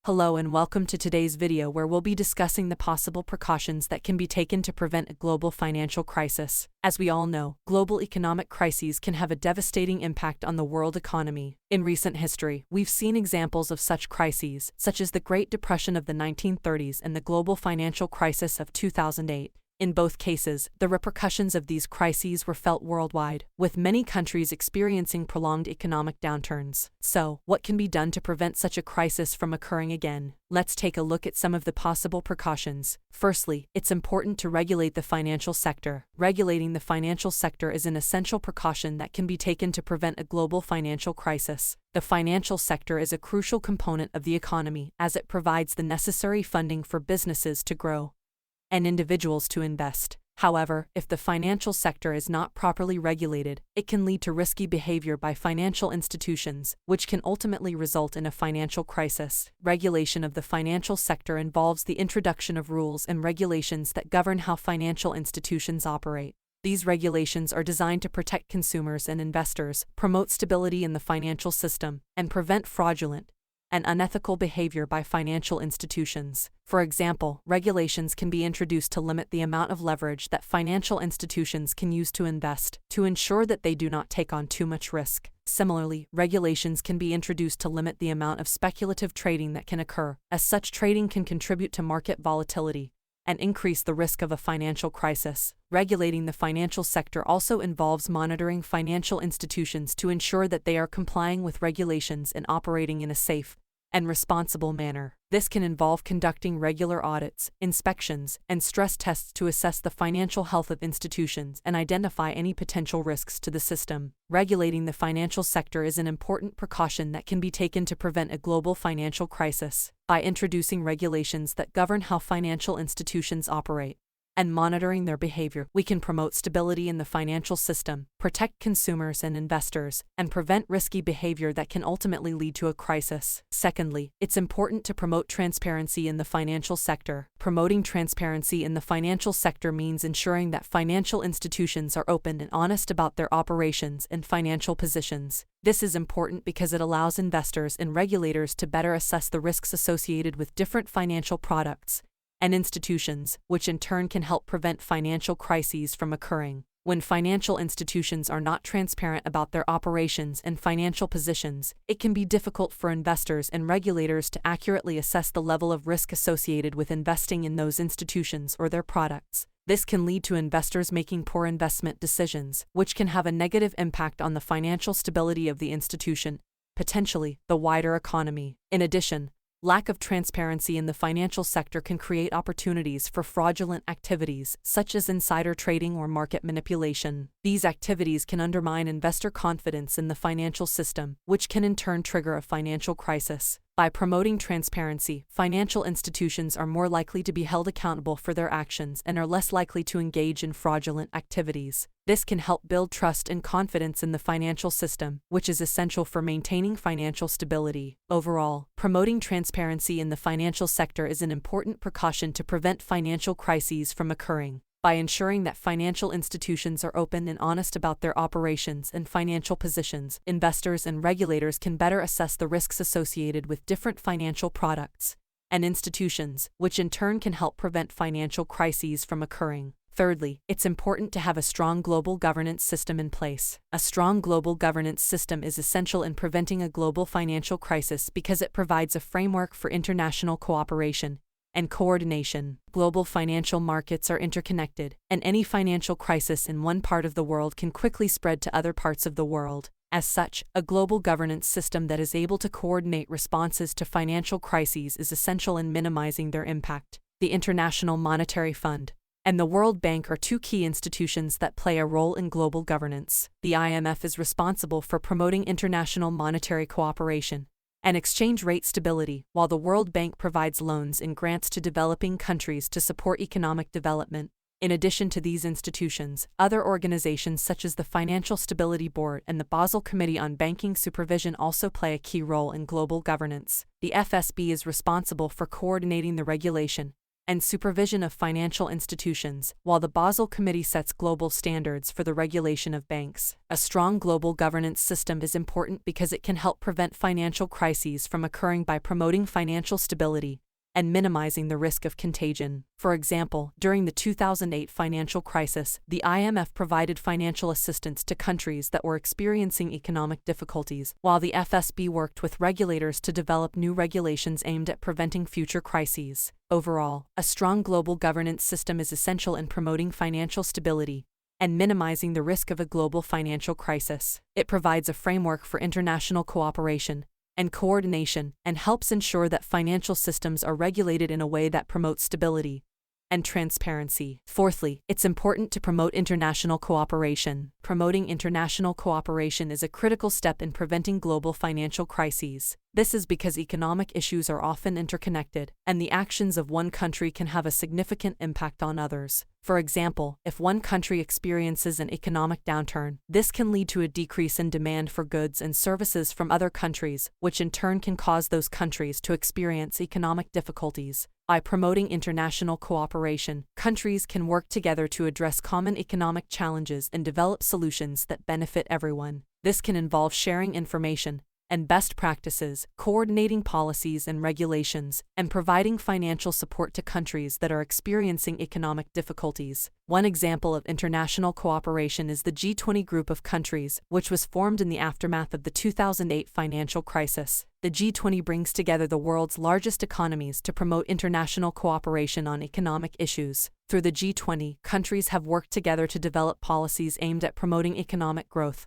Hello and welcome to today's video where we'll be discussing the possible precautions that can be taken to prevent a global financial crisis. As we all know, global economic crises can have a devastating impact on the world economy. In recent history, we've seen examples of such crises, such as the Great Depression of the 1930s and the global financial crisis of 2008. In both cases, the repercussions of these crises were felt worldwide, with many countries experiencing prolonged economic downturns. So, what can be done to prevent such a crisis from occurring again? Let's take a look at some of the possible precautions. Firstly, it's important to regulate the financial sector. Regulating the financial sector is an essential precaution that can be taken to prevent a global financial crisis. The financial sector is a crucial component of the economy as it provides the necessary funding for businesses to grow and individuals to invest. However, if the financial sector is not properly regulated, it can lead to risky behavior by financial institutions, which can ultimately result in a financial crisis. Regulation of the financial sector involves the introduction of rules and regulations that govern how financial institutions operate. These regulations are designed to protect consumers and investors, promote stability in the financial system, and prevent fraudulent and unethical behavior by financial institutions. For example, regulations can be introduced to limit the amount of leverage that financial institutions can use to invest, to ensure that they do not take on too much risk. Similarly, regulations can be introduced to limit the amount of speculative trading that can occur, as such trading can contribute to market volatility and increase the risk of a financial crisis. Regulating the financial sector also involves monitoring financial institutions to ensure that they are complying with regulations and operating in a safe and responsible manner. This can involve conducting regular audits, inspections, and stress tests to assess the financial health of institutions and identify any potential risks to the system. Regulating the financial sector is an important precaution that can be taken to prevent a global financial crisis. By introducing regulations that govern how financial institutions operate and monitoring their behavior, we can promote stability in the financial system, protect consumers and investors, and prevent risky behavior that can ultimately lead to a crisis. Secondly, it's important to promote transparency in the financial sector. Promoting transparency in the financial sector means ensuring that financial institutions are open and honest about their operations and financial positions. This is important because it allows investors and regulators to better assess the risks associated with different financial products and institutions, which in turn can help prevent financial crises from occurring. When financial institutions are not transparent about their operations and financial positions, it can be difficult for investors and regulators to accurately assess the level of risk associated with investing in those institutions or their products. This can lead to investors making poor investment decisions, which can have a negative impact on the financial stability of the institution, potentially the wider economy. In addition, lack of transparency in the financial sector can create opportunities for fraudulent activities, such as insider trading or market manipulation. These activities can undermine investor confidence in the financial system, which can in turn trigger a financial crisis. By promoting transparency, financial institutions are more likely to be held accountable for their actions and are less likely to engage in fraudulent activities. This can help build trust and confidence in the financial system, which is essential for maintaining financial stability. Overall, promoting transparency in the financial sector is an important precaution to prevent financial crises from occurring. By ensuring that financial institutions are open and honest about their operations and financial positions, investors and regulators can better assess the risks associated with different financial products and institutions, which in turn can help prevent financial crises from occurring. Thirdly, it's important to have a strong global governance system in place. A strong global governance system is essential in preventing a global financial crisis because it provides a framework for international cooperation and coordination. Global financial markets are interconnected, and any financial crisis in one part of the world can quickly spread to other parts of the world. As such, a global governance system that is able to coordinate responses to financial crises is essential in minimizing their impact. The International Monetary Fund and the World Bank are two key institutions that play a role in global governance. The IMF is responsible for promoting international monetary cooperation and exchange rate stability, while the World Bank provides loans and grants to developing countries to support economic development. In addition to these institutions, other organizations such as the Financial Stability Board and the Basel Committee on Banking Supervision also play a key role in global governance. The FSB is responsible for coordinating the regulation and supervision of financial institutions, while the Basel Committee sets global standards for the regulation of banks. A strong global governance system is important because it can help prevent financial crises from occurring by promoting financial stability and minimizing the risk of contagion. For example, during the 2008 financial crisis, the IMF provided financial assistance to countries that were experiencing economic difficulties, while the FSB worked with regulators to develop new regulations aimed at preventing future crises. Overall, a strong global governance system is essential in promoting financial stability and minimizing the risk of a global financial crisis. It provides a framework for international cooperation and coordination, and helps ensure that financial systems are regulated in a way that promotes stability and transparency. Fourthly, it's important to promote international cooperation. Promoting international cooperation is a critical step in preventing global financial crises. This is because economic issues are often interconnected, and the actions of one country can have a significant impact on others. For example, if one country experiences an economic downturn, this can lead to a decrease in demand for goods and services from other countries, which in turn can cause those countries to experience economic difficulties. By promoting international cooperation, countries can work together to address common economic challenges and develop solutions that benefit everyone. This can involve sharing information and best practices, coordinating policies and regulations, and providing financial support to countries that are experiencing economic difficulties. One example of international cooperation is the G20 group of countries, which was formed in the aftermath of the 2008 financial crisis. The G20 brings together the world's largest economies to promote international cooperation on economic issues. Through the G20, countries have worked together to develop policies aimed at promoting economic growth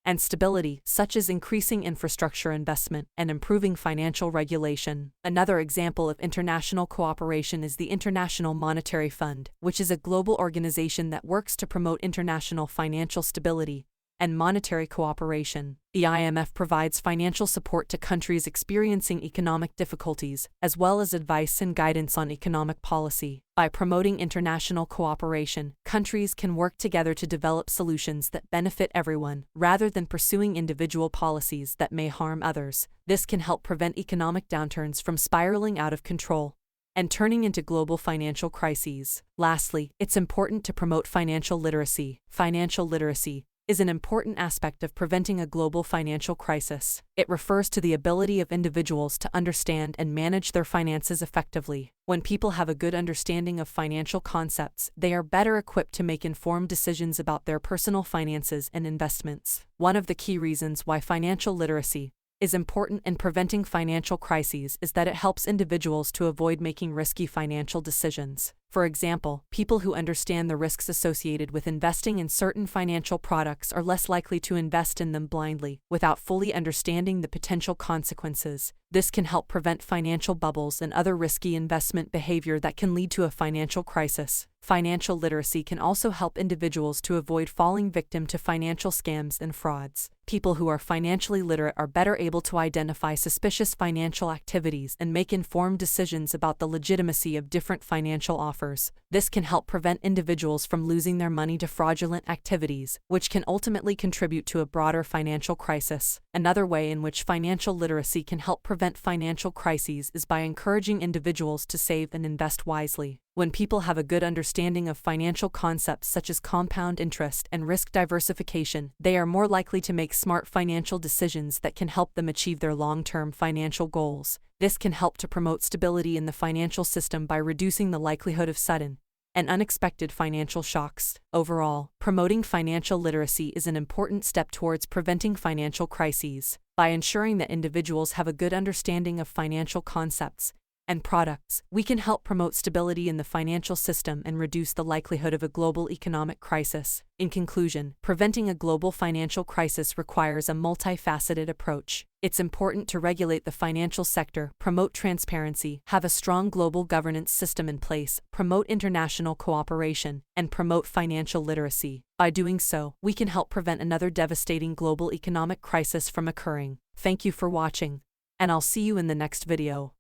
and stability, such as increasing infrastructure investment and improving financial regulation. Another example of international cooperation is the International Monetary Fund, which is a global organization that works to promote international financial stability and monetary cooperation. The IMF provides financial support to countries experiencing economic difficulties, as well as advice and guidance on economic policy. By promoting international cooperation, countries can work together to develop solutions that benefit everyone, rather than pursuing individual policies that may harm others. This can help prevent economic downturns from spiraling out of control and turning into global financial crises. Lastly, it's important to promote financial literacy. Financial literacy is an important aspect of preventing a global financial crisis. It refers to the ability of individuals to understand and manage their finances effectively. When people have a good understanding of financial concepts, they are better equipped to make informed decisions about their personal finances and investments. One of the key reasons why financial literacy is important in preventing financial crises is that it helps individuals to avoid making risky financial decisions. For example, people who understand the risks associated with investing in certain financial products are less likely to invest in them blindly, without fully understanding the potential consequences. This can help prevent financial bubbles and other risky investment behavior that can lead to a financial crisis. Financial literacy can also help individuals to avoid falling victim to financial scams and frauds. People who are financially literate are better able to identify suspicious financial activities and make informed decisions about the legitimacy of different financial offers. This can help prevent individuals from losing their money to fraudulent activities, which can ultimately contribute to a broader financial crisis. Another way in which financial literacy can help prevent financial crises is by encouraging individuals to save and invest wisely. When people have a good understanding of financial concepts such as compound interest and risk diversification, they are more likely to make smart financial decisions that can help them achieve their long-term financial goals. This can help to promote stability in the financial system by reducing the likelihood of sudden and unexpected financial shocks. Overall, promoting financial literacy is an important step towards preventing financial crises. By ensuring that individuals have a good understanding of financial concepts and products, we can help promote stability in the financial system and reduce the likelihood of a global economic crisis. In conclusion, preventing a global financial crisis requires a multifaceted approach. It's important to regulate the financial sector, promote transparency, have a strong global governance system in place, promote international cooperation, and promote financial literacy. By doing so, we can help prevent another devastating global economic crisis from occurring. Thank you for watching, and I'll see you in the next video.